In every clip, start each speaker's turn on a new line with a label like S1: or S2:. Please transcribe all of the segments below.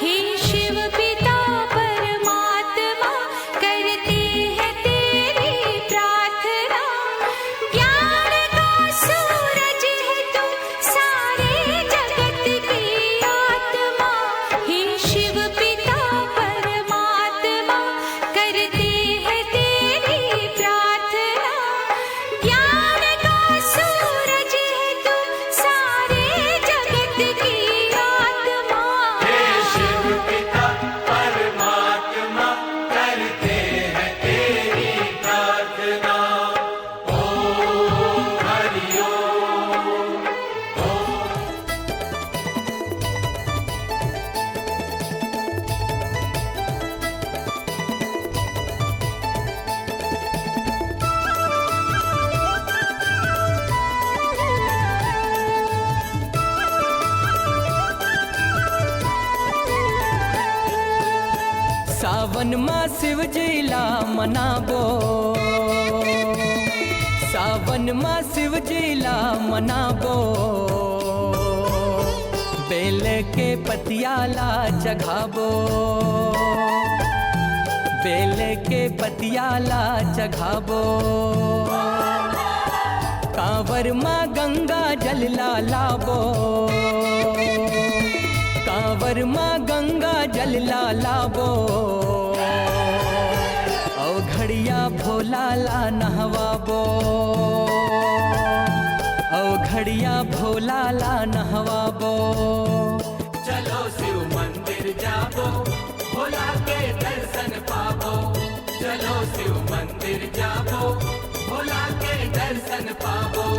S1: हे शिव पिता परमात्मा करते हैं तेरी प्रार्थना। ज्ञान का सूरज है तू सारे जगत की आत्मा। हे शिव पिता परमात्मा करते हैं तेरी प्रार्थना। ज्ञान का सूरज है तू सारे जगत की आत्मा।
S2: हे शिव पिता परमात्मा करते हैं तेरी प्रार्थना। ओम हरि ओम।
S3: सावन माँ शिव जिला मनाबो, सावन माँ शिव जिला मनाबो। बेल के पतियाला चघाबो, बेल के पतियाला चघाबो। कांवर माँ गंगा जल लाबो, कांवर माँ गंगा जल लाबो। औ घड़िया भोला ला नहवाबो, औ घड़िया भोला ला नहवाबो।
S2: चलो शिव मंदिर जाबो, भोला के दर्शन पाबो। चलो शिव मंदिर जाबो, भोला के दर्शन पाबो।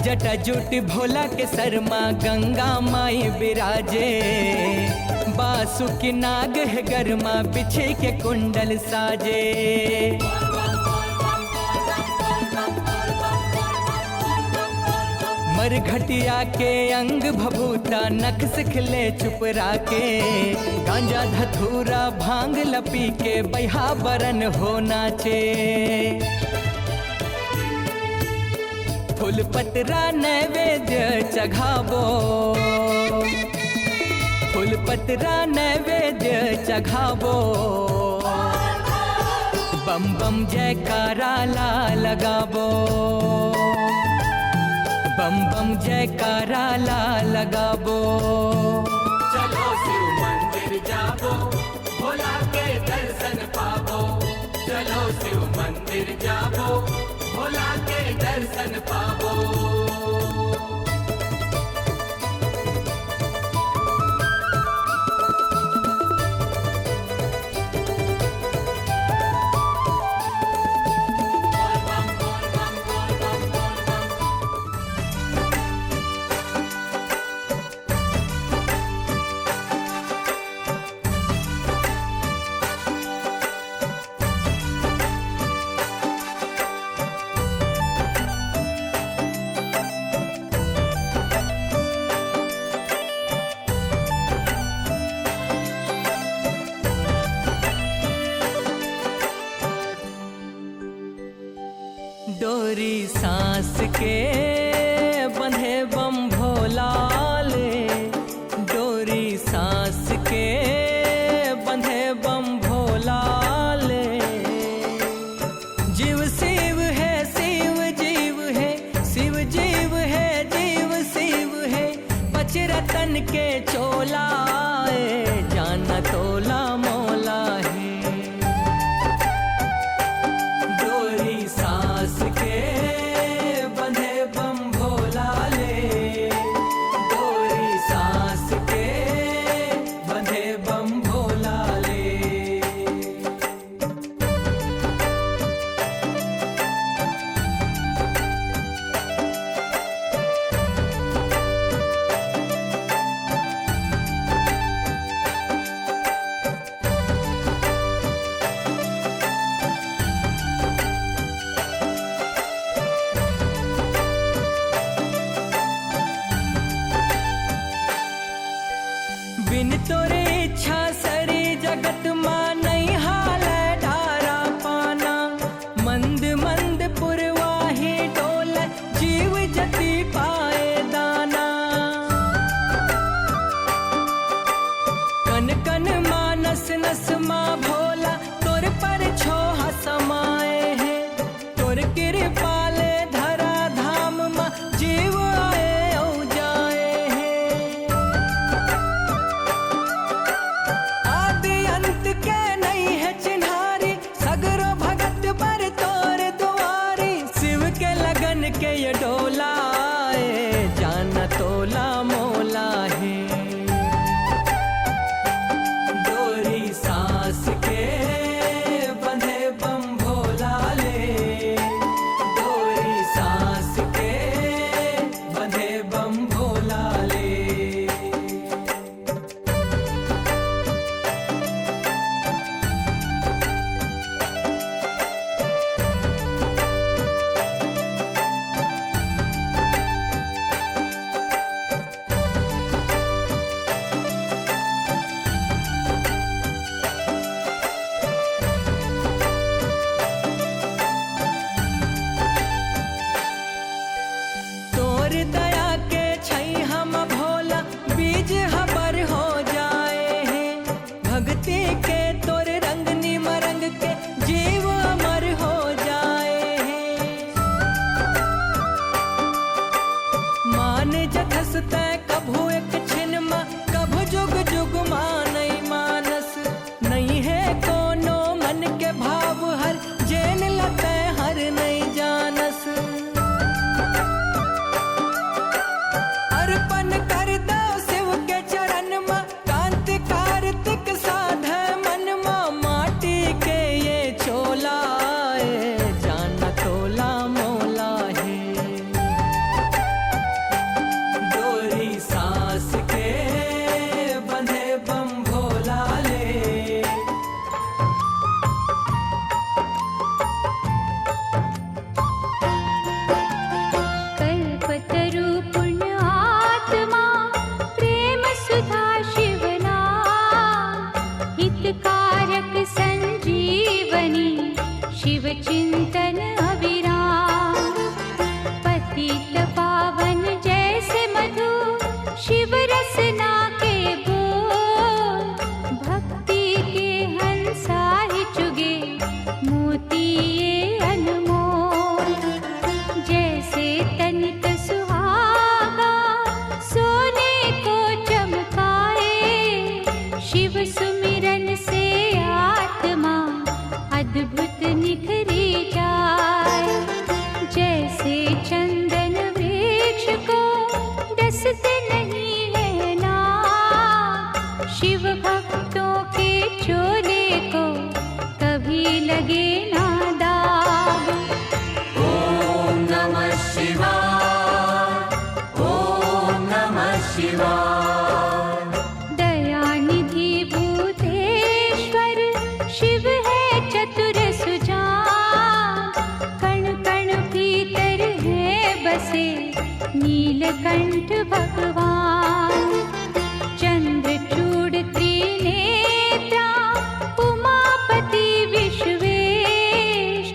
S3: जटा जुट भोला के शर्मा गंगा माई बिराजे। बासुकी नाग है गरमा बिछे के कुंडल साजे। मरघटिया के अंग भभूता नख सिखले चुपरा के। गांजा धतूरा भांग लपी के बैहा बरन हो नाचे। फूल पतरा नैवेद्य चघाबो, फूल पतरा नैवेद्य चघाबो। बम बम जयकारा ला लगाबो, बम बम जयकारा ला लगाबो।
S2: चलो शिव मंदिर जाबो, भोला के दर्शन पाबो। चलो शिव मंदिर जाबो, भोला के दर्शन पाबो।
S3: डोरी सांस के बंधे बम भोला ले। डोरी सांस के बंधे बम भोला ले। जीव शिव है शिव जीव है, शिव जीव है जीव शिव है। पचरतन के चोला जाना तोला मोला है। डोरी सांस के बंधे बम भोला ले। डोरी सांस के बंधे बम भोला ले। बिन तोरे इच्छा सरी जगत मां नहीं हाल ढारा पाना। मंद मंद पुरवाही डोल जीव जति पाए दाना। कन कन मानस नस मां भोला तोर पर छोहा समाए है। तोर कृपाले धरा धाम मां जीव आए औ जाए है। आदि अंत के नहीं है चिन्हारी सगरो भगत पर तोर दुआरी। शिव के लगन के ये डोला जाना तोला मोला है। डोरी सांस के बंधे बम भोला ले। डोरी सांस के बंधे बम भोला ले। तोर दया के छई हम भोला बीज हबर हो जाए हैं। भक्ति के तोर रंग निमरंग के जीव अमर हो जाए हैं। मान जथस तय कभू एक छिन मा कभू जुग जुग मानई मानस। नहीं है कोनो मन के भाव हर जेन लते हर नहीं जानस। अर्पण कर दो शिव के चरण मा कांत कार्तिक साध मन मा। माटी के ये चोला जाना तोला मोला है। डोरी सांस के बंधे बम भोला ले।
S1: कल्पतरु पुण्य आत्मा प्रेम सुधा शिवना। हितकारक संजीवनी शिव चिंतन अविराम। पतित पावन जैसे मधु शिव रसना के बोल। भक्ति के हंसा ही चुगे मोती ये अनमोल। जैसे तनिक सुहागा सोने को चमकाए। शिव सुमिरन से आत्मा अद्भुत निखरी जाए। जैसे चंदन वृक्ष को डसते नहीं है ना। शिव भक्तों के चोले को कभी लगे ना दाग।
S2: ओम नमः शिवाय। ओम नमः शिवाय।
S1: दयानिधि भूतेश्वर शिव है चतुर सुजान। कण कण भीतर है बसे नीलकंठ भगवान। चंद्रचूड़ त्रिनेत्रा उमापति विश्वेश।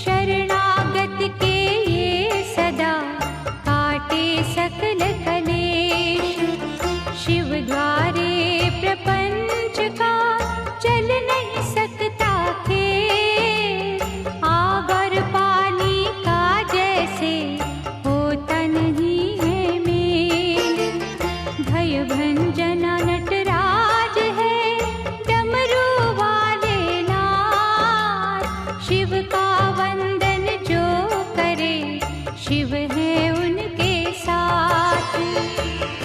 S1: शरणागत के ये सदा काटे सकल कलेश। शिव द्वारे प्रपंच का चल नहीं सकता खेल। आग और पानी का जैसे होता नहीं है मेल। भय भंजना नटराज है डमरू वाले लाल। शिव का वंदन जो करे शिव है उनके साथ।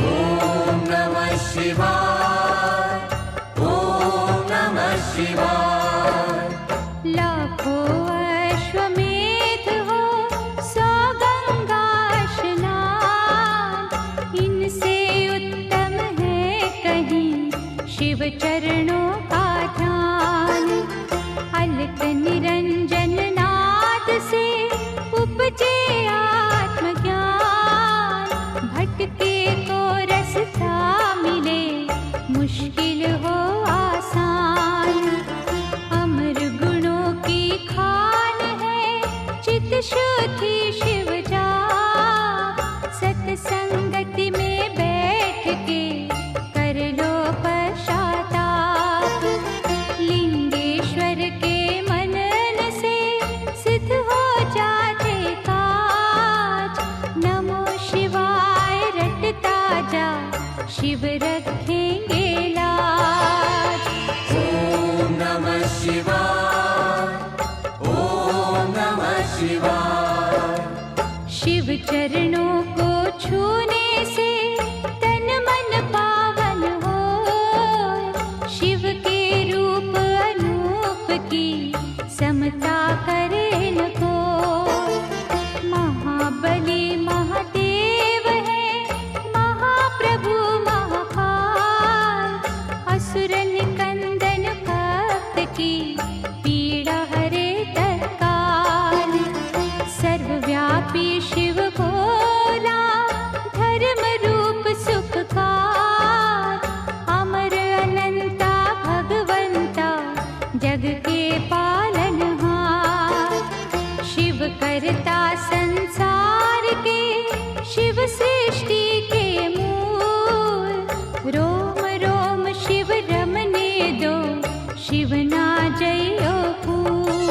S2: ओम नमः शिवाय। ओम नमः शिवाय।
S1: लाखों अश्वमेध हो 100 गंगा स्नान। इनसे उत्तम है कहीं शिव चरणों का ध्यान। अलक निरंजन नाद से उपजे आत्मज्ञान। भटके को रास्ता मिले मुश्किल हो आसान। अमर गुणों की खान है चित शुद्धि शिव जा। सत्संगति में बैठ के कर लो पश्चाताप। लिंगेश्वर के मनन से सिद्ध हो जाते काज। नमो शिवाय रटता जा शिव रखेंगे लाज।
S2: ॐ नमः शिवाय, ॐ नमः शिवाय।
S1: शिव चरणों को छूने से तन मन पावन हो। शिव के रूप अनूप की समता करे न कोई। महाबली महादेव है महाप्रभु महाकाल। असुर निकंदन भक्त की पीड़ा हरे तत्काल। सर्वव्यापी शिव भोला धर्म रूप सुखकार। अमर अनंता भगवंता जग के पालनहार। शिव करता संसार के शिव सृष्टि के मूल। रोम रोम शिव रमने दो शिव ना जयो फूल।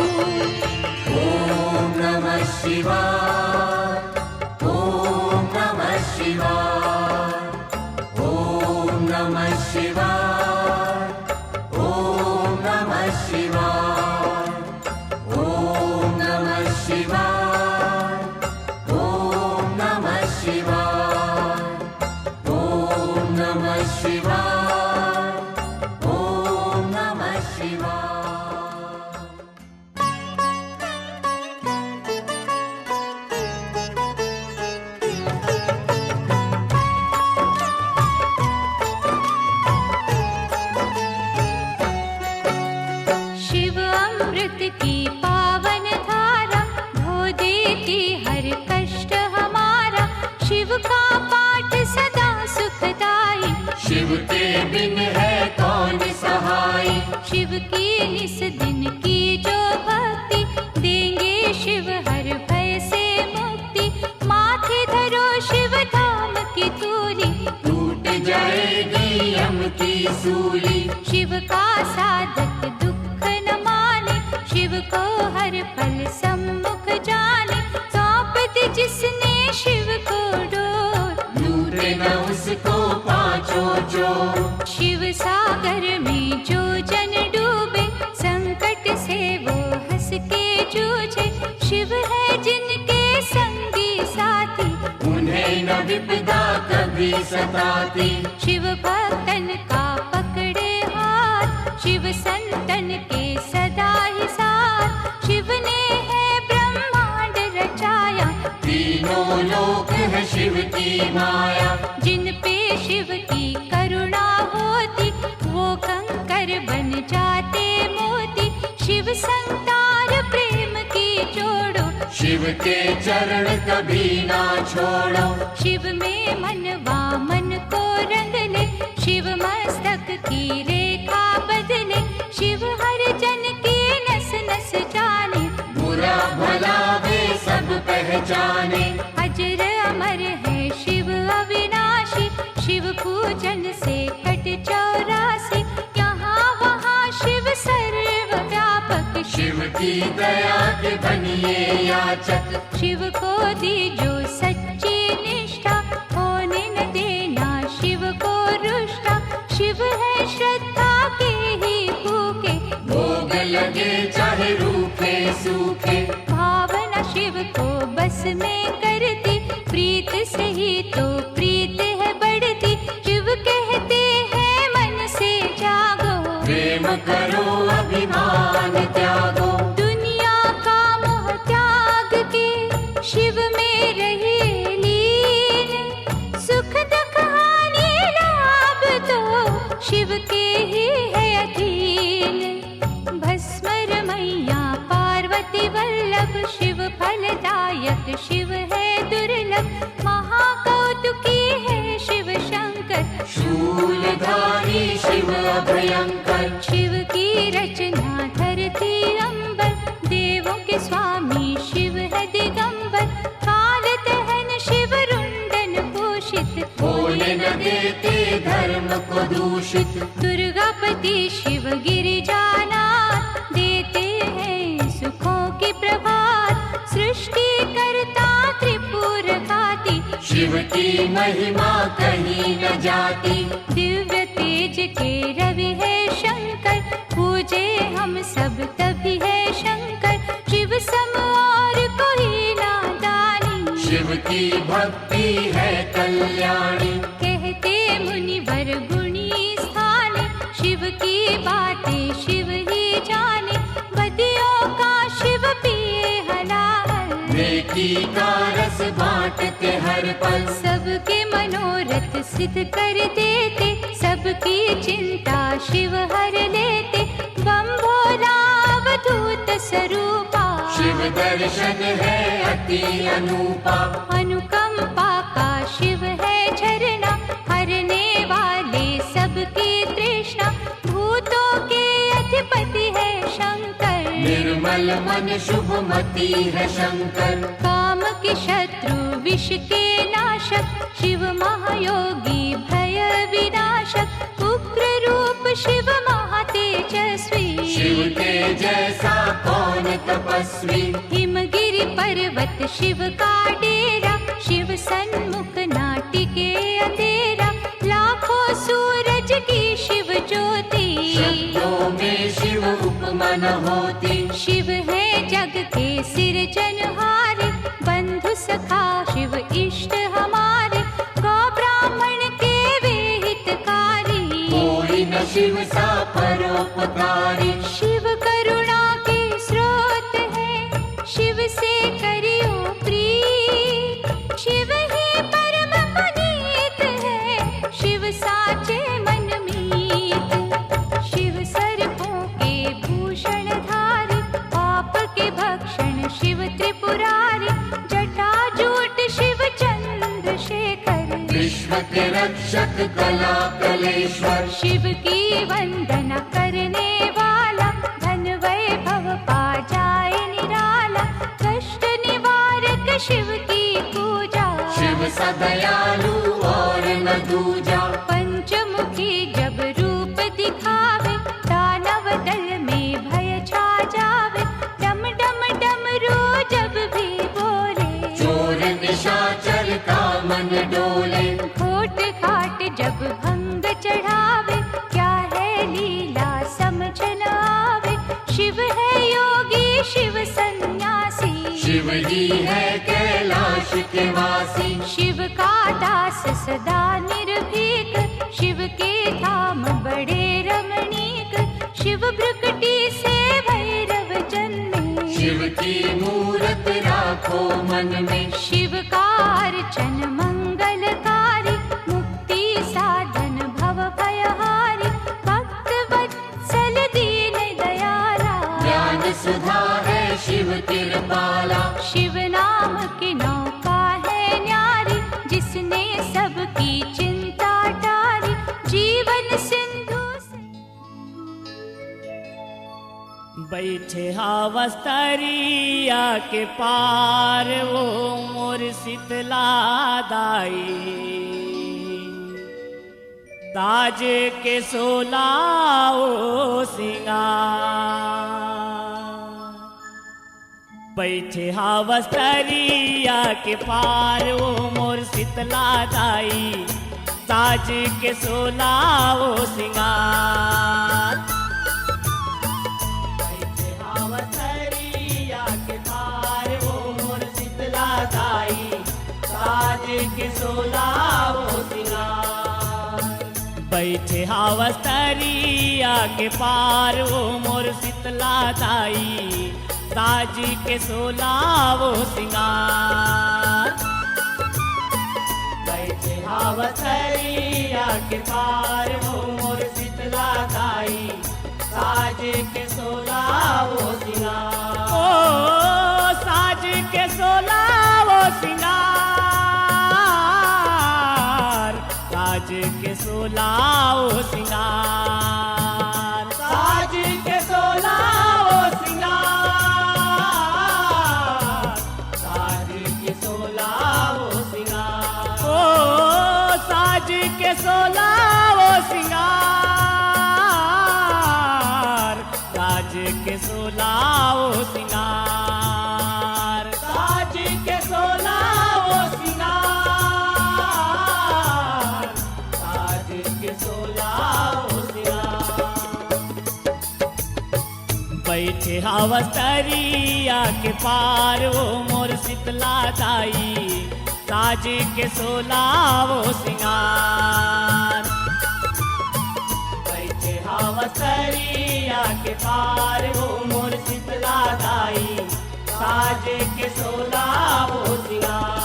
S2: ॐ नमः शिवाय, ॐ नमः शिवाय। ॐ नमः शिवाय, ॐ नमः शिवाय। ॐ नमः शिवाय, ॐ नमः शिवाय। ॐ नमः शिवाय, ॐ नमः शिवाय।
S1: शिव अमृत की पावन धारा धो देती हर कष्ट हमारा। शिव का पाठ सदा सुखदाई।
S2: शिव के बिन है कौन सहाय।
S1: शिव की निस दिन की जो भक्ति देंगे शिव हर भय से मुक्ति। माथे धरो शिव धाम की तूली
S2: टूट जाएगी यम की सूली।
S1: शिव का साधक दुख न माने। शिव को हर पल सम्मुख जाने। सौंप दी जिसने शिव को डोर।
S2: लूटे न उसको पाँचों चोर।
S1: शिव सागर में जो जन डूबे संकट से वो हंस के जूझे। शिव है जिनके संगी साथी
S2: उन्हें न विपदा कभी सताती।
S1: शिव भक्तन का पकड़े हाथ। शिव संतन के सदा ही साथ। शिव ने है ब्रह्मांड रचाया।
S2: तीनों लोक है शिव की माया।
S1: जिन पे शिव की करुणा होती वो कंकर बन जाते मोती। शिव संतार प्रेम की जोड़ो।
S2: शिव के चरण कभी ना छोड़ो।
S1: शिव में मनवा मन को रंग ले। शिव मस्तक की रेखा बदले। शिव हर जन की नस नस जाने।
S2: बुरा भला वे सब पहचाने।
S1: अजर अमर है शिव अविनाशी। शिव पूजन से कट 84। यहाँ वहाँ शिव सर्वव्यापक।
S2: शिव की दया के बनिए याचक।
S1: शिव को दी जो सच्ची निष्ठा होने न देना शिव को रुष्टा। शिव है श्रद्धा के ही भूखे
S2: भोग लगे चाहे रूखे सूखे।
S1: भावना शिव को बस में करती। प्रीत से ही तो प्रीत है बढ़ती। शिव कहते हैं मन से जागो।
S2: प्रेम करो अभिमान त्यागो।
S1: दुनिया का मोह त्याग के शिव में रहे लीन। सुख दुख हानि लाभ तो शिव के ही है अधीन। भस्मर मैया पार्वती वल्लभ। शिव फलदायक शिव है दुर्लभ। महाकौतुकी है शिव शंकर।
S2: शूलधारी शिव अभयंकर।
S1: शिव की रचना धरती अंबर, देवों के स्वामी शिव है दिगंबर। काल दहन शिव रुंडन पोषित,
S2: होने न देते धर्म को दूषित।
S1: दुर्गापति शिव गिरिजानाथ, देते हैं सुखों की प्रभात। सृष्टि करता त्रिपुर घाती,
S2: शिव की महिमा कहीं न जाती।
S1: दिव्य तेज के रवि है शंकर, पूजे हम सब तभी है शंकर। शिव सम और कोई नादानी,
S2: शिव की भक्ति है कल्याणी।
S1: कहते मुनिवर गुणी स्थाने, शिव की बातें शिव ही जाने। बदियों का शिव पिए हलाहल,
S2: नेकी का रस बांटते हर पल।
S1: सबके मनोरथ सिद्ध कर देते, सबकी चिंता शिव हर लेते। बम भोला अवधूत स्वरूपा,
S2: शिव दर्शन है अति अनूपा।
S1: अनुकंपा का शिव है झरना, हरने वाले सबकी तृष्णा। भूतों के अधिपति है शंकर,
S2: निर्मल मन शुभमती है शंकर।
S1: काम के शत्रु विष के नाशक, शिव महायोगी भय विनाशक। उग्र रूप शिव महातेजस्वी,
S2: शिव के जैसा कौन तपस्वी।
S1: हिमगिरि पर्वत शिव का डेरा, शिव सन्मुख नाटिके अंधेरा। लाखों सूरज की शिव ज्योति,
S2: शब्दों में शिव उपमा न होती।
S1: शिव है जग के सिरजनहारे, बंधु सखा शिव इष्ट हमारे। गौ ब्राह्मण के वे हितकारी,
S2: कोई न शिव सा परोपकारी।
S1: शिव करुणा के स्रोत है, शिव से करियो प्रीत। शिव ही परम पुनीत है, शिव साचे मन मीत। शिव सर्पों के भूषण धारी, पाप के भक्षण शिव त्रिपुरारी। जटाजूट शिव चंद्रशेखर,
S2: विश्व के रक्षक कला कलेश्वर।
S1: शिव की वंदना करने वाला, धन वैभव पा जाए निराला। कष्ट निवारक शिव की पूजा,
S2: शिव सदयालु और न दूजा।
S1: पंचमुखी जब रूप दिखावे, दानव दल में भय छा जावे। डम डम डमरू जब भी बोले,
S2: चोर निशाचर का मन डोले।
S1: घोट घाट जब भंग चढ़ावे, क्या है लीला समझ न आवे। शिव है योगी शिव सन्यासी,
S2: शिव ही है कैलाश के वासी।
S1: शिव का दास सदा निर्भीक, शिव के धाम बड़े रमणीक। शिव भ्रुकुटी से भैरव जन्मे,
S2: शिव की मूरत राखो मन में।
S1: शिव का अर्चन मंगलकारी, मुक्ति साधन भव भयहारी। भक्त वत्सल दीन दयाला,
S2: ज्ञान सुधा है शिव कृपाला।
S1: शिव नाम की नौका है न्यारी, जिसने सबकी चिंता टारी। जीवन सिंधु से
S3: बैठे हावस्तरिया के पार, वो मोर शीतला दाई। ताज के सोलाओ सिंगार, बैठे हावस्तरिया के पार, वो मोर शीतला दाई। ताज के सोलाओ सिंगार, बैठे हावस्तरिया के पार, वो मोर शीतला दाई। ताज के सोलाओ सिंगार, बैठे हावस्तरिया के पार, वो मोर शीतला दाई। ताज के सोलाओ सिंगार, बैठे हावस्तरिया के पार, वो मोर शीतला दाई। ताज के सोलाओ सिंगार, ओ साज के सोलाओ सिंगार। ताज के सोलाओ सोलाओ सिंगार, साज के सोलाओ सिंगार, साज के सोलाओ सिंगार, ओ साज के सोलाओ सिंगार, साज के सोलाओ सिंगार, साज के सोलाओ सिंगार, साज के सोलाओ सिंगार। बैठे अवसरिया के पार वो मोर शीतला दाई, साज के सोलाओ सिंगार, बैठे अवसरिया के पार वो मोर शीतला दाई, साज के सोलाओ सिंगार।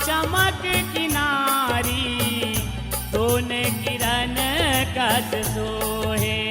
S3: चमक किनारी सोने किरण कस सोहे,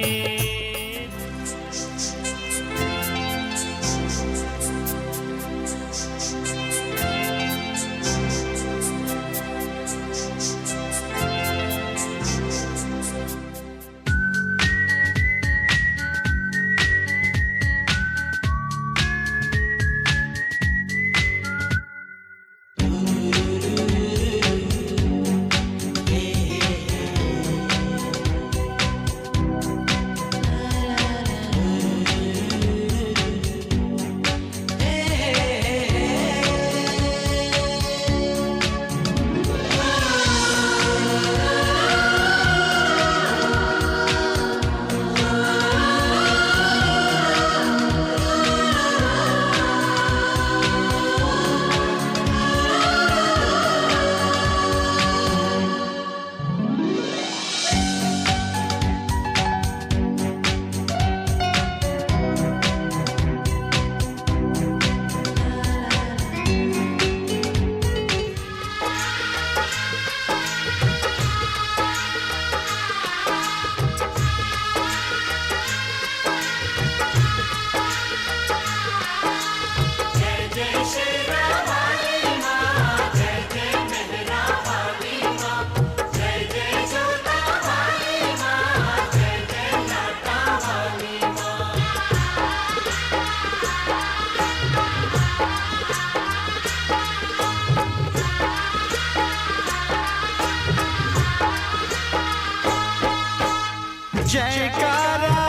S4: जयकारा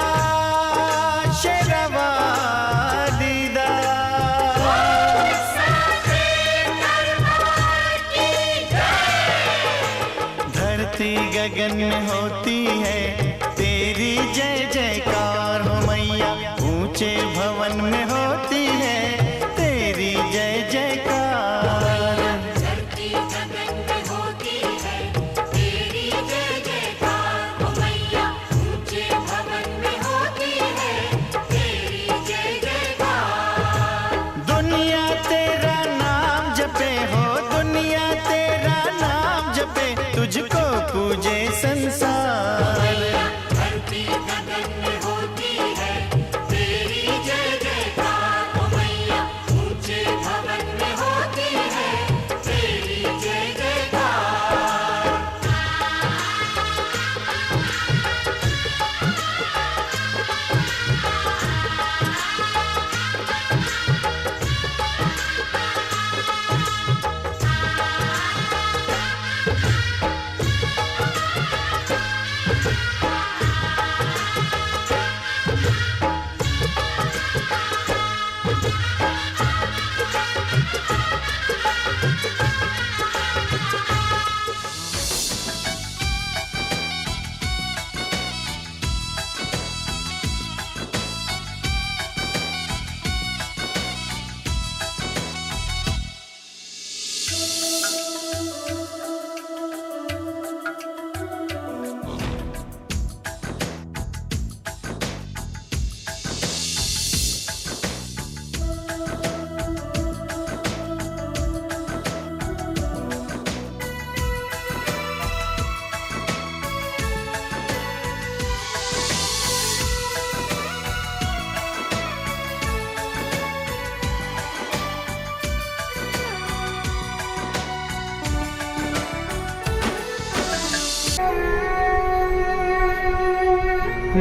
S4: शेरवाली दा, धरती गगन में होती है तेरी जय जयकार हो मैया, ऊंचे भवन में होती है तेरी जय जयकार,
S2: धरती गगन में होती है तेरी जय जयकार हो मैया, ऊंचे भवन में होती है तेरी जय जयकार।
S4: दुनिया तेरा नाम जपे हो, दुनिया तेरा नाम जपे, तुझको पूजे संसार,
S2: धरती गगन में होती है तेरी जय जयकार हो मैया, ऊंचे भवन में होती है तेरी जय जयकार।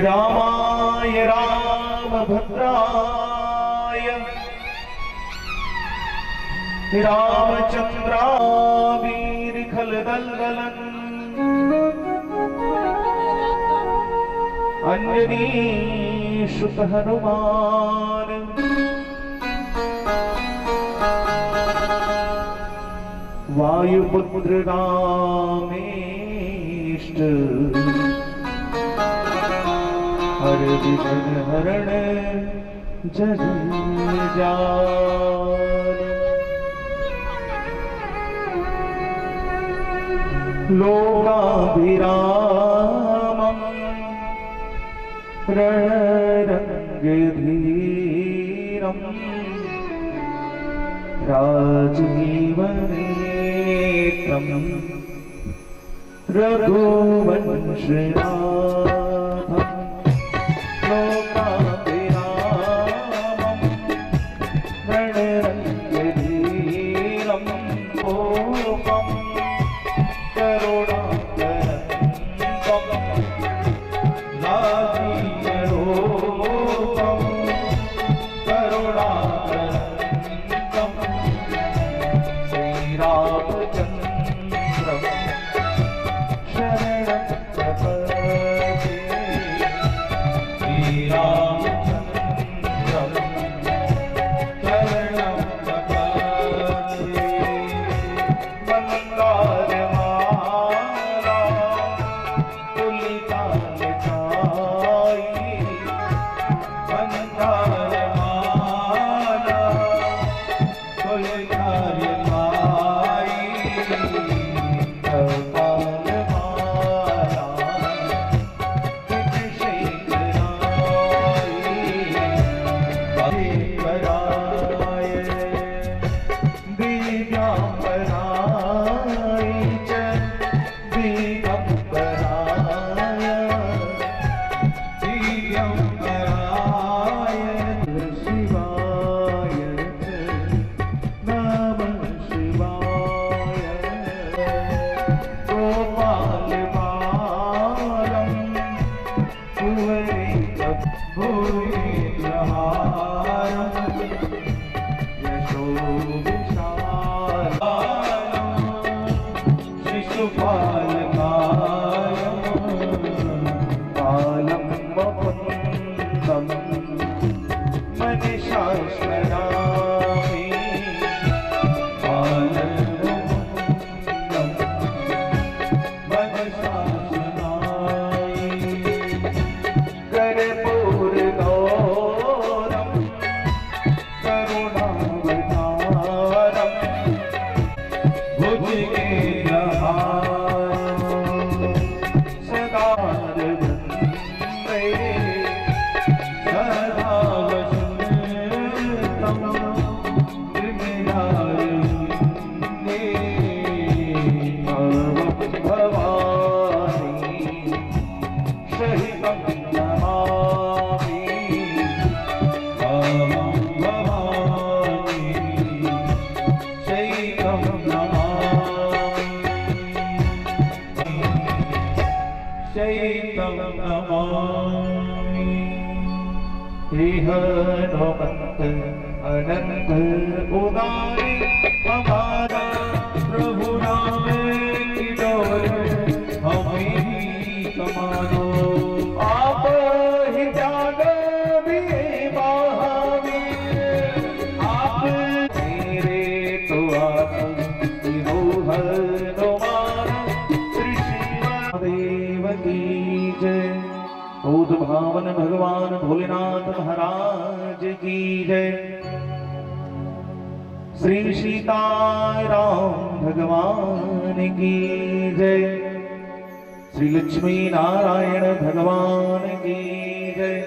S5: रामाय रामभद्राय रामचंद्रावीर खलदलदलन अंजनी सुत हनुमान वायुपुत्र रामेष्ट हर विघ्न हरण जग जान लोकाभिरामं रणरंगधीरं राजीवनेत्रं रघुवंशनाथं लोकाभिरामं रणरंगधीरं भोगं हनुमंत अनंत उदारी हमारा प्रभु नाम की डोर हमें समानो आप ही त्यागो भी महावीर आप मेरे तो आप ही हो हनुमान देव की जय। बोध भावन भगवान भोलेनाथ महाराज की जय। श्री सीताराम भगवान की जय। श्री लक्ष्मी नारायण भगवान की जय।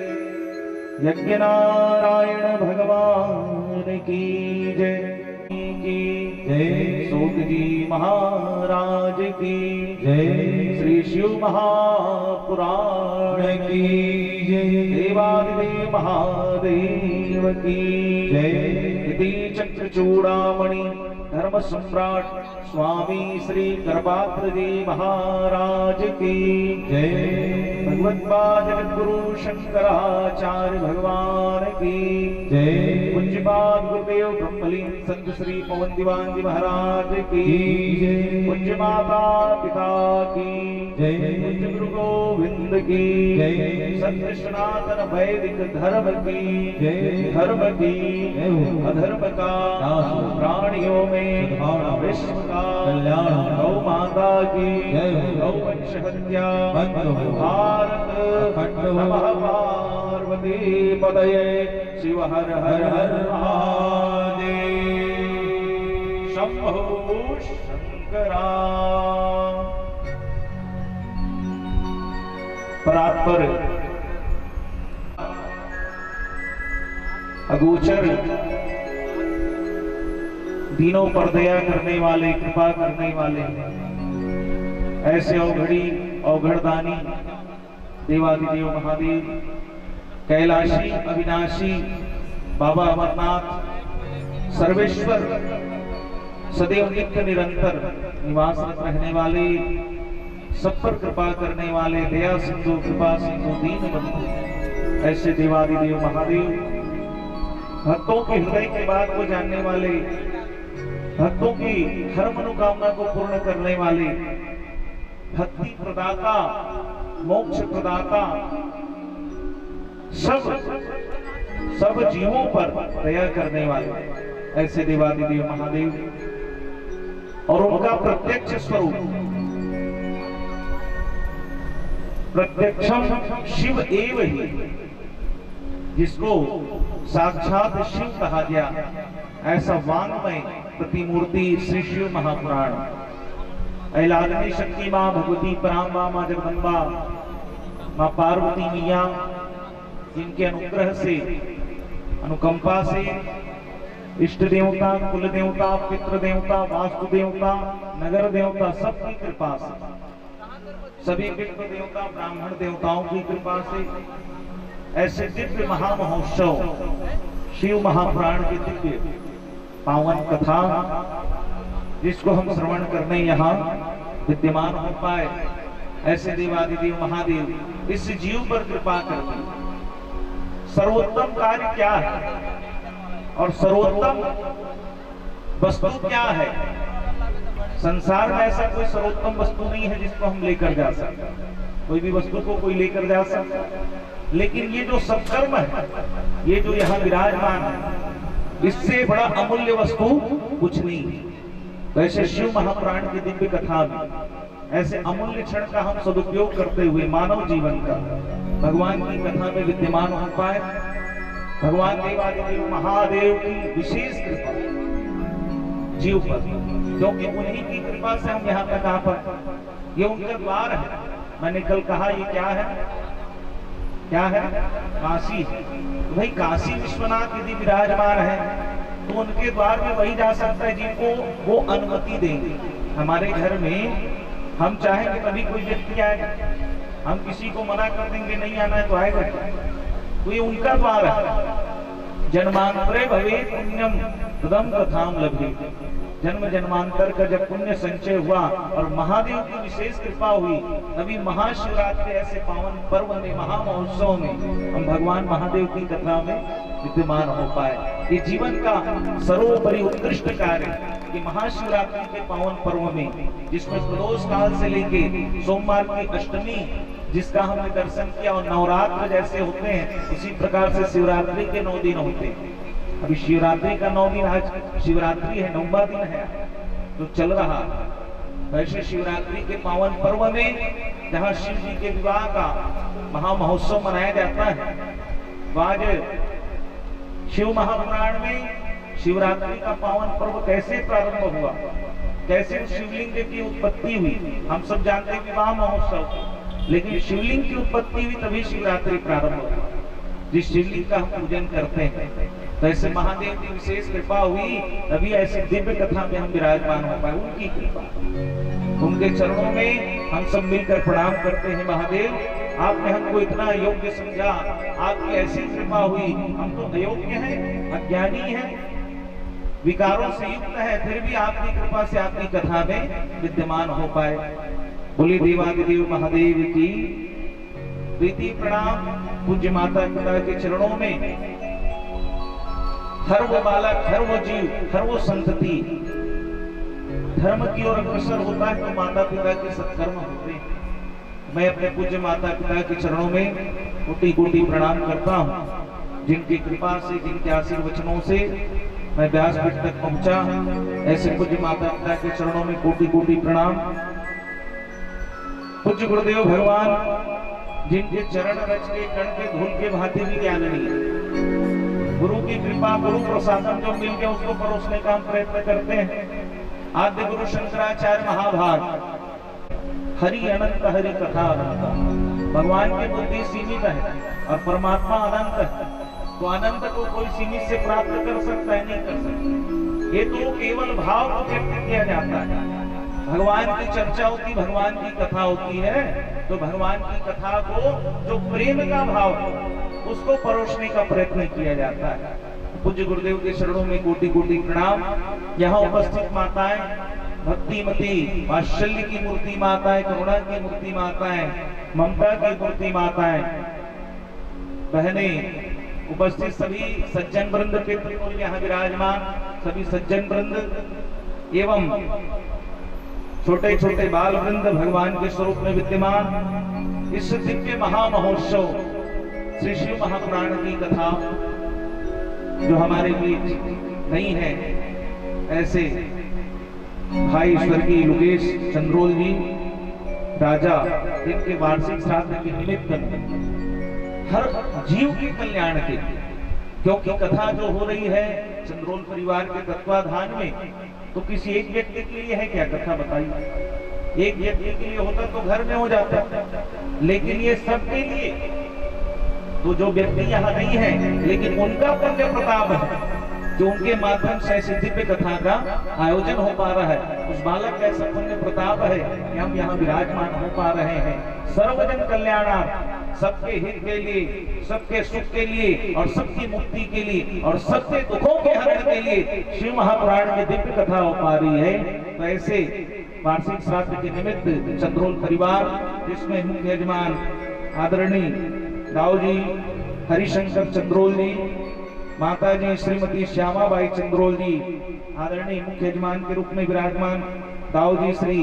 S5: यज्ञ नारायण भगवान की जय सूत जी महाराज की जय। श्री शिव महापुराण की जय। देवादिदेव महादेव की जय। चक्र चूड़ामणि धर्म सम्राट स्वामी श्री कृपात्र जी महाराज की
S3: जय।
S5: भगवत पाद जगद्गुरु शंकराचार्य भगवान की
S3: जय।
S5: पूज्यपाद गुरुदेव ब्रह्मलीन संत श्री पवन दीवान जी महाराज की
S3: जय।
S5: पूज्य माता पिता की
S3: जय।
S5: पूज्य गुरु गोविंद की
S3: जय।
S5: सत्य सनातन वैदिक धर्म की
S3: जय।
S5: धर्म की
S3: जय।
S5: अधर्म का
S3: नाश।
S5: प्राणियों में
S3: सद्भावना।
S5: विश्व का
S3: कल्याण।
S5: गौ माता की
S3: जय।
S5: गौ वंश हत्या
S3: बंद हो।
S5: भारत
S3: अखंड हो।
S5: नमः पार्वती पतये शिव हर हर हर महादेव शंभो शंकरा। परात्पर अगोचर दीनों पर दया करने वाले, कृपा करने वाले, ऐसे अवघड़ी अवघड़दानी देवादिदेव महादेव कैलाशी अविनाशी बाबा अमरनाथ सर्वेश्वर सदैव नित्य निरंतर निवासरत रहने वाले, सब पर कृपा करने वाले, दया सिंधु कृपा सिंधु दीन बंधु ऐसे देवादिदेव महादेव, भक्तों के हृदय के बात को जानने वाले, भक्तों की हर मनोकामना को पूर्ण करने वाले, भक्ति प्रदाता, मोक्ष प्रदाता, सब जीवों पर दया करने वाले ऐसे देवादिदेव महादेव और उनका प्रत्यक्ष स्वरूप प्रत्यक्षम शिव एव ही, जिसको साक्षात शिव कहा गया, ऐसा वांगमय प्रतिमूर्ति श्री शिव महापुराण। अहिलादनी शक्ति मां भगवती पराम्बा मां जगदम्बा मां पार्वती मैया, जिनके अनुग्रह से, अनुकंपा से इष्ट देवता, कुल देवता, पितृ देवता, वास्तु देवता, नगर देवता, सबकी कृपा से, सभी पितृ देवता, ब्राह्मण देवताओं की कृपा से ऐसे दिव्य महामहोत्सव शिव महापुराण की दिव्य पावन कथा, जिसको हम श्रवण करने यहाँ विद्यमान हो पाए, ऐसे देवादिदेव महादेव इस जीव पर कृपा करते। सर्वोत्तम कार्य क्या है और सर्वोत्तम वस्तु क्या है? संसार में ऐसा कोई सर्वोत्तम वस्तु नहीं है जिसको हम लेकर जा सकते, कोई भी वस्तु को कोई लेकर जा सकता, लेकिन ये जो सत्कर्म है, ये जो यहाँ विराजमान है, इससे बड़ा अमूल्य वस्तु कुछ नहीं है। तो ऐसे शिव महापुराण की दिव्य कथा में ऐसे अमूल्य क्षण का हम सदुपयोग करते हुए मानव जीवन का भगवान की कथा में विद्यमान हो पाए। भगवान देवादिदेव महादेव की विशेष कृपा जीव पर, क्योंकि उन्हीं की कृपा से हम यहाँ तक आ पाए। ये उनका द्वार है। मैंने कल कहा ये क्या है? क्या है? काशी। तो भाई काशी विश्वनाथ यदि विराजमान है तो उनके द्वार में वही जा सकता है जिनको वो अनुमति देंगे। हमारे घर में हम चाहेंगे तभी कोई व्यक्ति आएगा, हम किसी को मना कर देंगे नहीं आना है तो आएगा, तो ये उनका द्वार है। जन्मांतरे भवे पुण्यम तदम कथाम लभे। जन्म जन्मांतर का जब पुण्य संचय हुआ और महादेव की विशेष कृपा हुई, तभी महाशिवरात्रि ऐसे पावन पर्व में, महामहोत्सव में हम भगवान महादेव की कथा में विद्यमान हो पाए। ये जीवन का सर्वोपरि उत्कृष्ट कार्य ये महाशिवरात्रि के पावन पर्व में, जिसमें प्रदोष काल से लेके सोमवार की अष्टमी जिसका हमने दर्शन किया, और नवरात्र जैसे होते हैं उसी प्रकार से शिवरात्रि के 9 दिन होते हैं। अभी शिवरात्रि का 9 दिन, आज शिवरात्रि है, 9वां दिन है तो चल रहा। वैसे शिवरात्रि के पावन पर्व में जहाँ शिव जी के विवाह का महामहोत्सव मनाया जाता है, तो आज शिव महापुराण में शिवरात्रि का पावन पर्व कैसे प्रारंभ हुआ, कैसे शिवलिंग की उत्पत्ति हुई। हम सब जानते हैं विवाह महोत्सव, लेकिन शिवलिंग की उत्पत्ति हुई तभी शिवरात्रि प्रारंभ हुआ, जिस शिवलिंग का हम पूजन करते हैं। तो ऐसे महादेव की विशेष कृपा हुई, तभी ऐसी दिव्य कथा में हम विराजमान हो पाए। उनकी कृपा, उनके चरणों में हम सब मिलकर प्रणाम करते हैं। महादेव, आपने हमको इतना योग्य समझा, आपकी ऐसी कृपा हुई, हम तो अयोग्य हैं, अज्ञानी हैं, विकारों से युक्त है, फिर भी आपकी कृपा से आपकी कथा में विद्यमान हो पाए। बोली देवादिदेव महादेव की प्रीति प्रणाम। पूज्य माता पिता के चरणों में हर वो बालक, हर वो जीव, हर वो संतति धर्म की ओर अग्रसर होता है तो माता पिता के सत्कर्म होते हैं। मैं अपने पूज्य माता पिता के चरणों में कोटि कोटि प्रणाम करता हूँ, जिनकी कृपा से, जिनके आशीर्वचनों से मैं व्यासपीठ तक पहुंचा। ऐसे पूज्य माता पिता के चरणों में कोटि कोटि प्रणाम। पूज्य गुरुदेव भगवान जिनके चरण रच के कण के धूल के भांति भी ज्ञान नहीं, गुरु की कृपा, गुरु प्रसादन जो मिल गया उसको परोसने का हम प्रयत्न करते हैं। आद्य गुरु शंकराचार्य महाभाग, हरि अनंत हरि कथा अनंत। भगवान की बुद्धि सीमित है और परमात्मा अनंत है, तो अनंत को कोई सीमित से प्राप्त कर सकता है? नहीं कर सकता। ये तो केवल भाव को व्यक्त किया जाता है। भगवान की चर्चा होती, भगवान की कथा होती है, तो भगवान की कथा को जो प्रेम का भाव है उसको परोसने का प्रयत्न किया जाता है। पूज्य गुरुदेव के चरणों में कोटि कोटि प्रणाम। यहाँ उपस्थित माताएं, भक्तिमती वात्सल्य की मूर्ति माताएं, करुणा की मूर्ति माताएं, ममता की मूर्ति माताएं, बहनें, उपस्थित सभी सज्जन वृंद के बिल्कुल यहाँ विराजमान सभी सज्जन वृंद एवं छोटे छोटे बाल वृंद भगवान के स्वरूप में विद्यमान। इस दिव्य महामहोत्सव श्री शिव महापुराण की कथा जो हमारे बीच नहीं है, ऐसे भाई स्वर्गीय योगेश चंद्रोल जी राजा, इनके वार्षिक श्राद्ध के निमित्त हर जीव के कल्याण के, क्योंकि कथा जो हो रही है चंद्रोल परिवार के तत्वाधान में, तो किसी एक व्यक्ति के लिए है क्या कथा? बताइए। एक व्यक्ति के लिए होता तो घर में हो जाता, लेकिन ये सबके लिए। तो जो व्यक्ति यहाँ नहीं है लेकिन उनका पुण्य प्रताप है जो उनके माध्यम से ऐसी दिव्य कथा का आयोजन हो पा रहा है, उस बालक का ऐसा पुण्य प्रताप है कि हम यहाँ विराजमान हो पा रहे हैं। सर्वजन कल्याणार्थ, सबके हित के लिए, सबके सुख के लिए और सबकी मुक्ति के लिए और सबके दुखों के हरण के लिए शिव महापुराण में दिव्य कथा हो पा रही है। तो ऐसे वार्षिक श्राद्ध के निमित्त चंद्रोल परिवार, जिसमें मुख्य यजमान आदरणीय दाऊ जी हरिशंकर चंद्रोल जी, माता जी श्रीमती श्यामाबाई चंद्रोल जी, आदरणीय मुख्य यजमान के रूप में विराजमान दाऊ जी श्री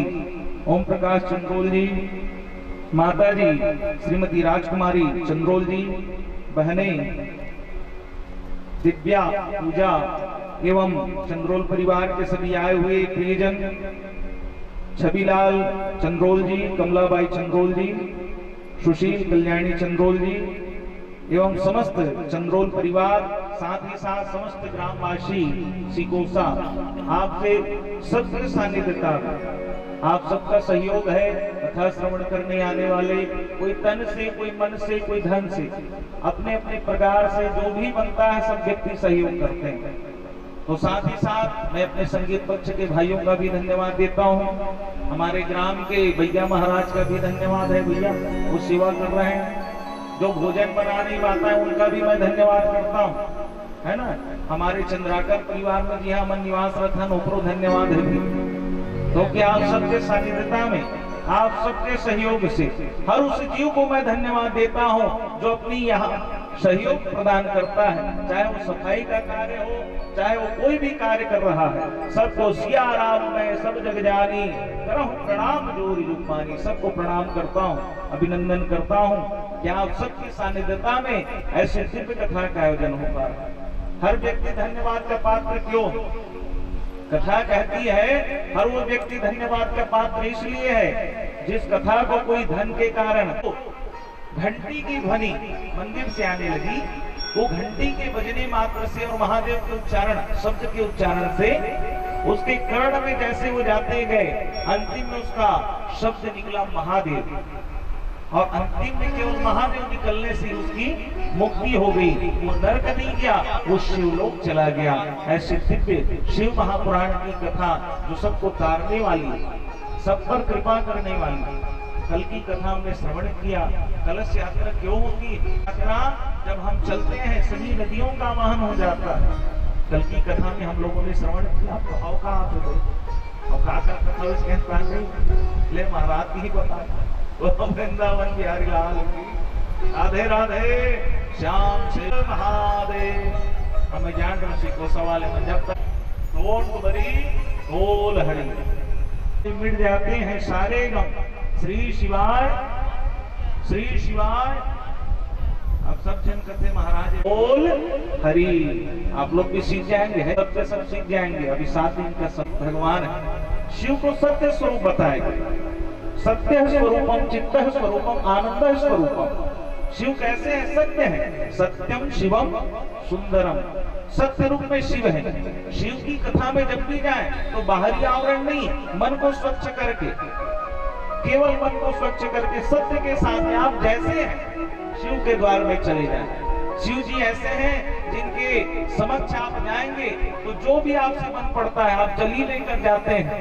S5: ओम प्रकाश चंद्रोल जी, माता जी श्रीमती राजकुमारी चंद्रोल जी, बहनें दिव्या, पूजा एवं चंद्रोल परिवार के सभी आए हुए प्रियजन, छबीलाल चंद्रोल जी, कमलाबाई चंद्रोल जी, सुशील कल्याणी चंद्रोल जी एवं समस्त चंद्रोल परिवार, साथ ही साथ समस्त ग्रामवासी सिकोसा, आपसे सबके सानिध्यता, आप सबका सहयोग है। कथा श्रवण करने आने वाले कोई तन से, कोई मन से, कोई धन से, अपने अपने प्रकार से जो भी बनता है सब व्यक्ति सहयोग करते हैं। तो साथ ही साथ मैं अपने संगीत पक्ष के भाइयों का भी धन्यवाद देता हूँ। हमारे ग्राम के भैया महाराज का भी धन्यवाद है, भैया वो सेवा कर रहे हैं। जो भोजन बना नहीं पाता है उनका भी मैं धन्यवाद करता हूँ, है ना। हमारे चंद्राकर परिवार में जी हाँ मन निवास रथन उपरो धन्यवाद है, क्योंकि आप सबके सानिध्यता में, आप सबके सहयोग से हर उस जीव को मैं धन्यवाद देता हूँ जो अपनी यहाँ सहयोग प्रदान करता है, चाहे वो सफाई का कार्य हो, चाहे वो कोई भी कार्य कर रहा है। सबको सिया राम में सब जग जानी, करहूं प्रणाम जोरी जुगमानी। सबको प्रणाम करता हूँ, अभिनंदन करता हूँ कि आप सबकी सानिध्यता में ऐसे दिव्य कथा का आयोजन हो पा रहा है। हर व्यक्ति धन्यवाद का पात्र क्यों? कथा कहती है हर वो व्यक्ति धन्यवाद का पात्र इसलिए है जिस कथा को कोई धन के कारण घंटी की ध्वनि मंदिर से आने लगी, वो घंटी के बजने मात्र से और महादेव के उच्चारण, शब्द के उच्चारण से उसके कर्ण में जैसे वो जाते गए, अंतिम में उसका शब्द निकला महादेव, और अंतिम में केवल महादेव निकलने से उसकी मुक्ति हो गई। वो नरक नहीं गया, वो शिवलोक चला गया। ऐसे दिव्य शिव महापुराण की कथा जो सबको तारने वाली, सब पर कृपा करने वाली, कल की कथा हमने श्रवण किया। कलश यात्रा क्यों होती है? यात्रा जब हम चलते हैं सभी नदियों का वाहन हो जाता है, कल की कथा में हम लोगों ने श्रवण किया, तो आओ कहाँ पे थे, और का कथा उसके प्राण नहीं ले महाराज की ही बता। तो वृंदावन बिहारी लाल की राधे राधे श्याम से महादेव। हमें जान ऋषि को सवाल है, जब तक ढोल बरी ढोल हरी मिट जाते हैं सारे गम, श्री शिवाय श्री शिवाय। अब सब जन कहते महाराज बोल हरि, आप लोग भी सीख जाएंगे, है सबसे सब सीख जाएंगे। अभी 7 दिन का सब भगवान है, शिव को सत्य स्वरूप बताएगा। सत्य स्वरूपम चित्त स्वरूपम आनंद स्वरूपम। शिव कैसे है? सत्य है, सत्यम शिवम सुंदरम। सत्य रूप में शिव है। शिव की कथा में जब भी जाए तो बाहरी आवरण नहीं, मन को स्वच्छ करके, केवल मन को स्वच्छ करके सत्य के साथ में आप जैसे हैं शिव के द्वार में चले जाएं। शिव जी ऐसे हैं जिनके समक्ष आप जाएंगे तो जो भी आपसे मन पड़ता है, आप जली लेकर जाते हैं,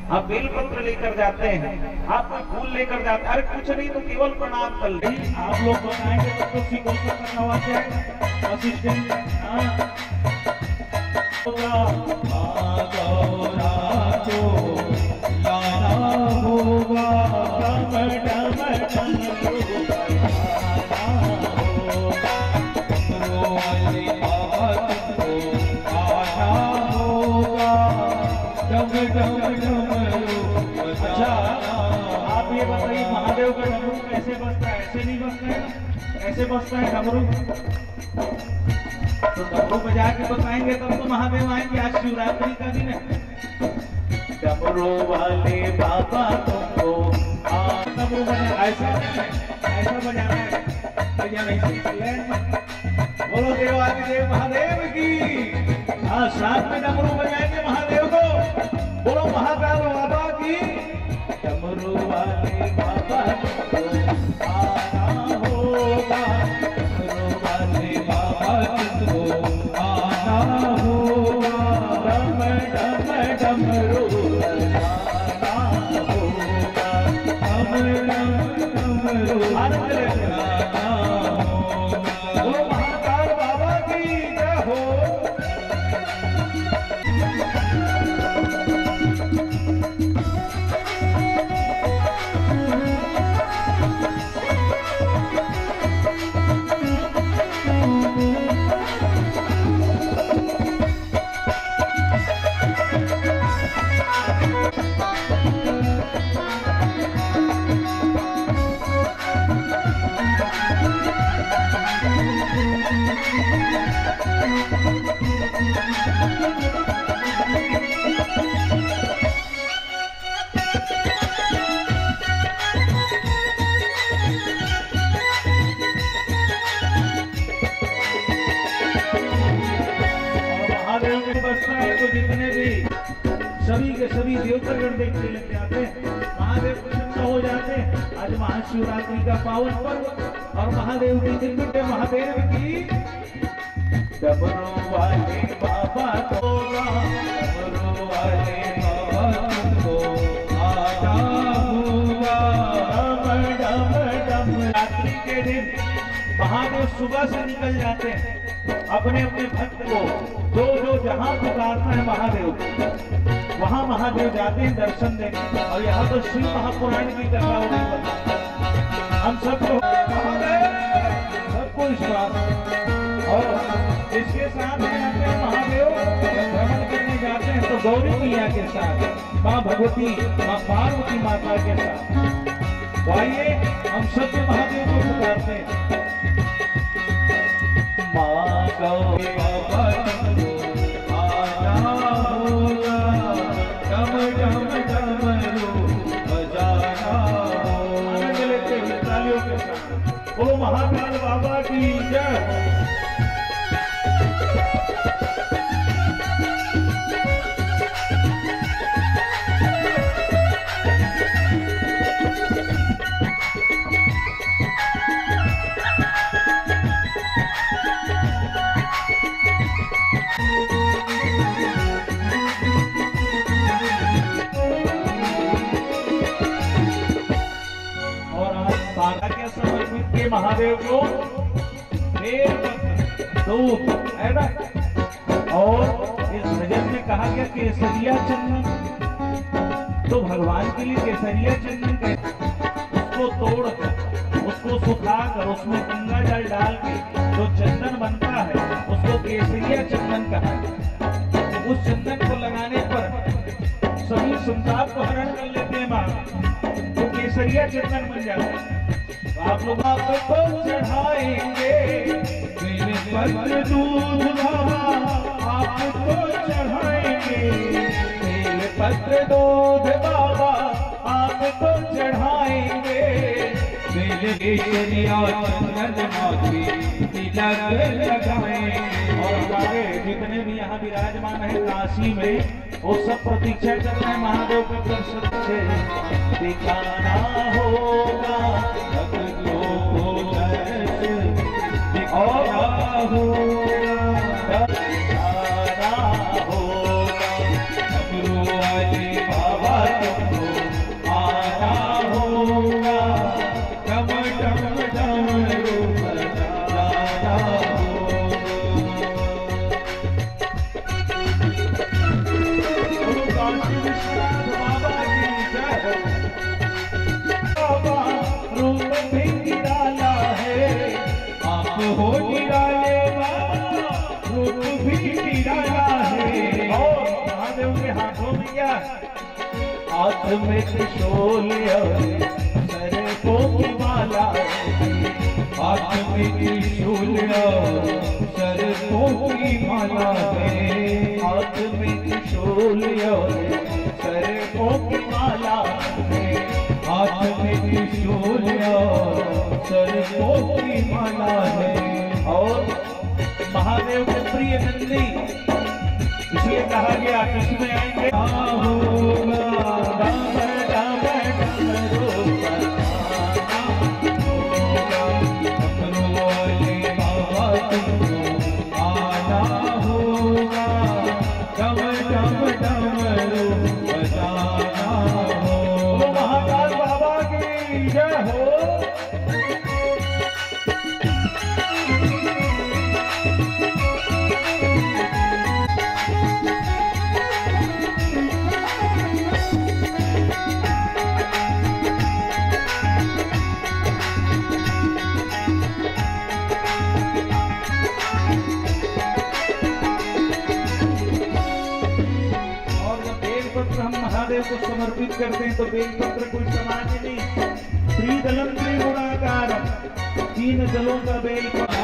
S5: आप बेलपत्र लेकर जाते हैं, आप कोई फूल लेकर जाते हैं, अरे कुछ नहीं तो केवल प्रणाम कर ले। आप लोग बताएंगे तब तो सिंह करना हुआ जाएगा असिस्टेंट। अच्छा आप ये बताइए महादेव का डमरू कैसे बजता है? ऐसे नहीं बजता है ना, ऐसे बजता है डमरू। तो डमरू बजा के बताएंगे तब तो महादेव आएंगे। आज शिवरात्रि का दिन है। डमरू वाले बाबा तुमको डमरू बजा, ऐसा बजाना है, बजा नहीं सकते। बोलो देवादिदेव महादेव की। हाँ, साथ में डमरू बजाएंगे महादेव को। बोलो महाकाल बाबा की। डमरू वाले बाबा को आना होगा, डमरू वाले बाबा को आना होगा, डम डम डमरू आना होगा, डम डम डमरू आना होगा। बोलो महाकाल बाबा की जय हो। तो जितने भी सभी के सभी देवतागण देखने लग जाते हैं, महादेव प्रसन्न हो जाते हैं। आज महाशिवरात्रि का पावन पर्व और महादेव की दिन में महादेव की डमरू वाले बाबा को, डमरू वाले बाबा को आना होगा, डम डम डम। रात्रि के दिन महादेव सुबह से निकल जाते हैं अपने अपने भक्त को जो जो जहां पुकारता है महादेव, वहां महादेव जाते हैं दर्शन देने। और यहाँ तो शिव महापुराण की कथा हो रही, हम सबको सबको विश्वास। और इसके साथ में जाते हैं महादेव भ्रमण करने जाते हैं तो गौरी मैया के साथ, माँ भगवती माँ पार्वती माता के साथ। तो आइए हम सब महादेव को पुकारते हैं। माँ गौरी बाबा तुमको आना होगा, डम डम डमरू बजाना होगा। आनंद लेते हैं तालियों के साथ। बोलो महाकाल बाबा की जय। महादेव को दूध है ना, और इस भजन में कहा गया केसरिया चंदन, तो भगवान के लिए केसरिया चंदन कहते, उसको तोड़कर, उसको सुखाकर, उसमें गंगा जल डाल के जो चंदन बनता है उसको केसरिया चंदन कहा है। उस चंदन को लगाने पर सभी संताप को हरण कर लेते हैं माँ, तो केसरिया चंदन बन जाता है। तो आप लोग आपको चढ़ाएंगे पत्र दूध बाबा, आपको चढ़ाएंगे बेल पत्र दूध बाबा, आपको चढ़ाएंगे बेल केसरिया चंदन माथे तिलक लगाएंगे। और हमारे जितने भी यहाँ विराजमान है काशी में, वो सब प्रतीक्षा कर रहे हैं महादेव के दर्शन से। दिखाना होगा भक्तों को दर्शन, दिखाना होगा, दिखाना होगा डमरू वाले बाबा तुमको आना होगा, डम डम डमरू बजाना होगा। गुरु काशी विश्वनाथ बाबा की जय हो। बाबा रूप भी निराला है, आप हो निराले बाबा, रूप भी निराला है। और महादेव के हाथों में क्या, हाथ में त्रिशूल सरकों की माला, हाथ में त्रिशूल सरकों की माला है, हाथ में त्रिशूल सरकों की माला है, हाथ में त्रिशूल सरकों की माला है। और महादेव के प्रिय नंदी, इसलिए कहा गया किसमें आएंगे, होगा डम डम डमरू बजाना होगा, डमरू वाले बाबा तुमको आना होगा, डम डम डमरू बजाना होगा। महाकाल बाबा की जय हो। हम महादेव को समर्पित करते हैं तो बेलपत्र कोई सामान्य नहीं, त्रिदलम त्रिगुणाकारम, 3 दलों का बेलपत्र।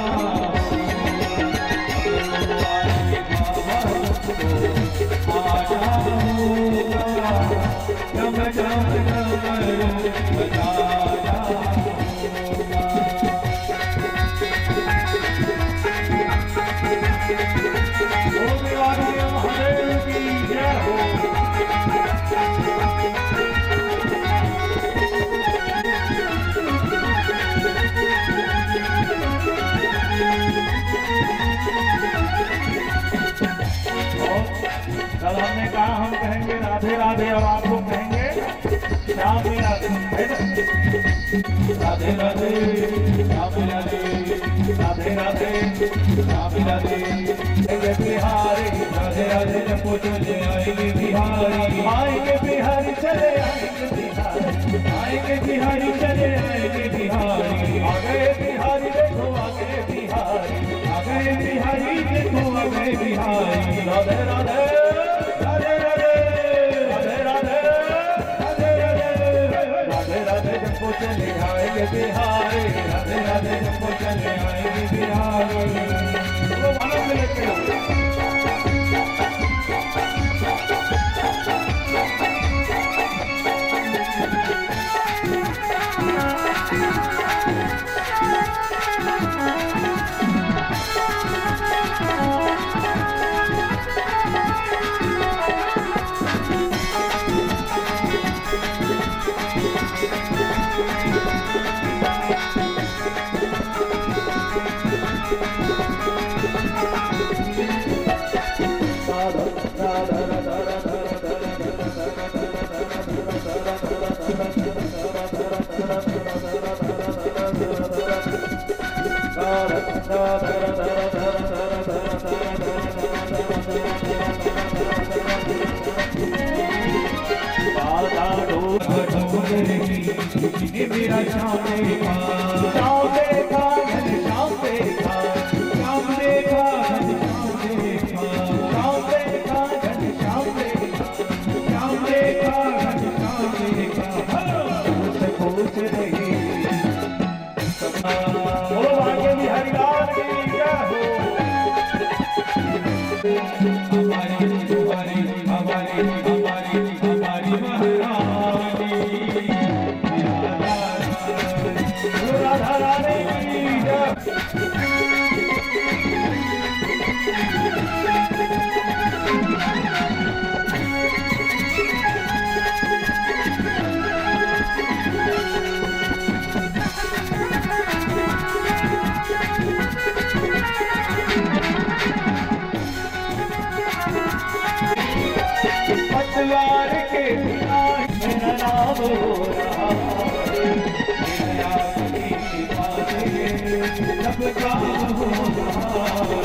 S5: महादेव की जय हो। कल हमने कहा हम कहेंगे राधे राधे, और आप लोग कहेंगे श्याम राधे, राधे राधे श्याम राधे, राधे राधे श्याम राधे। बिहारी राधे राधे जपो चले आएंगे बिहारी, आएंगे बिहारी चले आएंगे बिहारी, आएंगे बिहारी चले आएंगे बिहारी। आ गए बिहारी देखो आ गए बिहारी, आ गए बिहारी देखो आ गए बिहारी। राधे राधे राधे राधे राधे राधे राधे राधे राधे जपो चले आएंगे बिहारी, राधे राधे जपो चले आएंगे बिहारी। तो मालूम लेते हैं श्याम देखा, श्याम देखा घनश्याम देखा, श्याम देखा घनश्याम देखा, श्याम देखा घनश्याम देखा, श्याम देखा घनश्याम देखा, मुझसे पूछ रही बोलो भाग्य बिहारी लाल की जय हो। हमारी हमारी हमारी हमारी हमारी महारानी राधा रानी की जय। पतवार के बिना मेरा नाम हो रहा है, मेरा आदमी की बातें सब काम हो रहा है।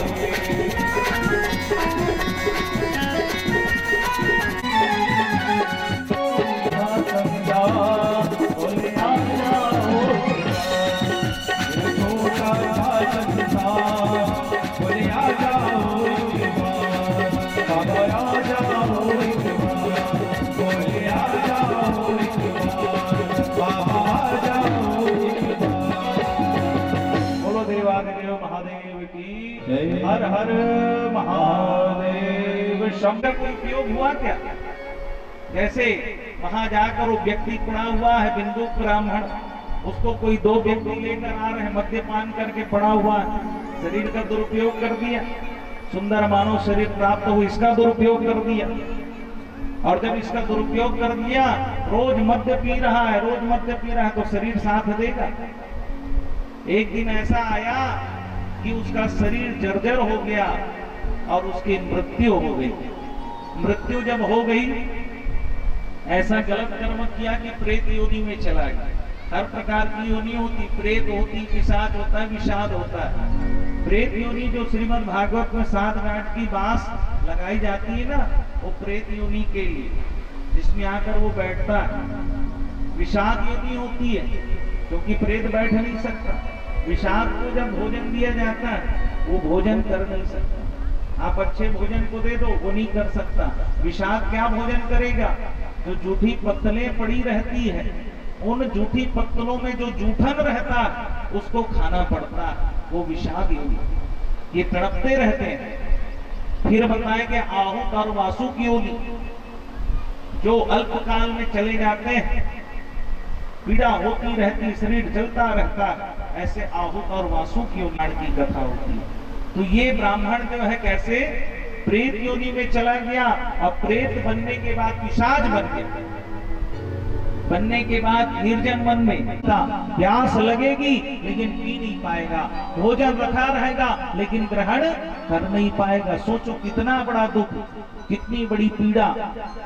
S5: समझा बोले आ जाओ, छोटा सा संसार बोले आ जाओ, बाबा आ जाओ, बोले आ जाओ, बाबा आ जाओ। बोलो देवादिदेव महादेव की हर हर महादेव। शब्द का उपयोग हुआ क्या? जैसे वहां जाकर वो व्यक्ति पड़ा हुआ है बिंदु ब्राह्मण, उसको कोई दो व्यक्ति लेकर आ रहे हैं, मद्यपान करके पड़ा हुआ है, शरीर का दुरुपयोग कर दिया, सुंदर मानव शरीर प्राप्त हो, इसका दुरुपयोग कर दिया। और जब इसका दुरुपयोग कर दिया, रोज मद्य पी रहा है, रोज मद्य पी रहा है, तो शरीर साथ देगा? एक दिन ऐसा आया कि उसका शरीर जर्जर हो गया और उसकी मृत्यु हो गई। मृत्यु जब हो गई, ऐसा गलत कर्म किया कि प्रेत योनि में चला गया। हर प्रकार की योनि होती, प्रेत होती, पिशाच होता है, विषाद होता है। प्रेत योनि जो श्रीमद् भागवत में 7 गांठ की बांस लगाई जाती है ना, वो प्रेत योनि के लिए, जिसमें आकर वो बैठता है। विषाद योनि होती है क्योंकि प्रेत बैठ नहीं सकता। विषाद को जब भोजन दिया जाता है, वो भोजन कर नहीं सकता। आप अच्छे भोजन को दे दो, वो नहीं कर सकता। विषाद क्या भोजन करेगा? जो जूठी पत्तलें पड़ी रहती है, उन जूठी पत्तलों में जो जूठन रहता है, उसको खाना पड़ता है। वो विषाद योनि, ये तड़पते रहते हैं। फिर बताएं कि आहूत और वासु की योनि, जो अल्पकाल में चले जाते हैं, पीड़ा होती रहती, शरीर जलता रहता, ऐसे आहूत और वासु की योनि की कथा होती है। तो ये ब्राह्मण जो है कैसे प्रेत योनि में चला गया, और प्रेत बनने के बाद पिशाच बन गया। बनने के बाद निर्जन मन में प्यास लगेगी लेकिन पी नहीं पाएगा, भोजन रखा रहेगा लेकिन ग्रहण कर नहीं पाएगा। सोचो कितना बड़ा दुख, कितनी बड़ी पीड़ा।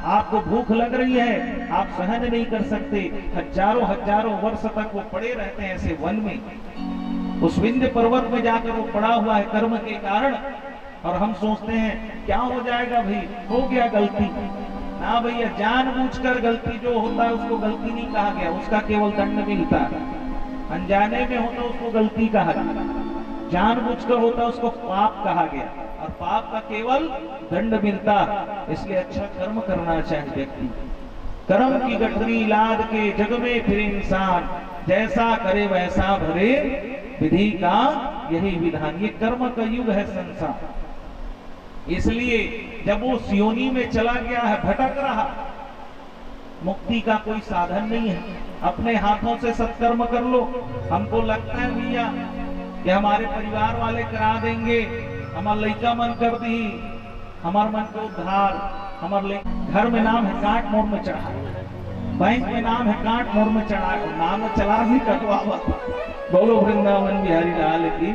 S5: आपको भूख लग रही है, आप सहन नहीं कर सकते, हजारों हजारों वर्ष तक वो पड़े रहते हैं ऐसे वन में। उस विंध्य पर्वत में जाकर वो पड़ा हुआ है कर्म के कारण, और हम सोचते हैं क्या हो जाएगा भाई, हो गया गलती। ना भैया, जानबूझकर गलती जो होता है उसको गलती नहीं कहा गया, उसका केवल दंड मिलता है। अनजाने में होता उसको गलती कहा गया, जानबूझकर होता उसको पाप कहा गया, और पाप का केवल दंड मिलता। इसलिए अच्छा कर्म करना चाहिए व्यक्ति। कर्म की गठरी लाद के जग में फिर इंसान, जैसा करे वैसा भरे विधि का यही विधान। ये कर्म का युग है संसार। इसलिए जब वो योनि में चला गया है, भटक रहा, मुक्ति का कोई साधन नहीं है। अपने हाथों से सत्कर्म कर लो। हमको लगता है भैया कि हमारे परिवार वाले करा देंगे, हमारा लड़का मन कर दी, हमारे मन को उद्धार, हमारे घर में नाम है काट मोड़ में चढ़ा, बैंक में नाम है काट मोड़ में चढ़ा, नाम चला ही कटवा। बोलो वृंदावन बिहारी लाल की।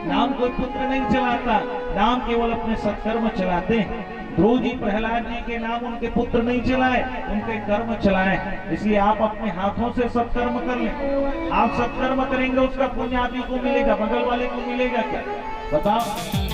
S5: नाम कोई पुत्र नहीं चलाता, नाम केवल अपने सत्कर्म चलाते हैं। ध्रुव जी प्रहलाद जी के नाम उनके पुत्र नहीं चलाए, उनके कर्म चलाए। इसलिए आप अपने हाथों से सत्कर्म कर लें। आप सत्कर्म करेंगे उसका पुण्य आप ही को मिलेगा, बगल वाले को मिलेगा क्या? बताओ।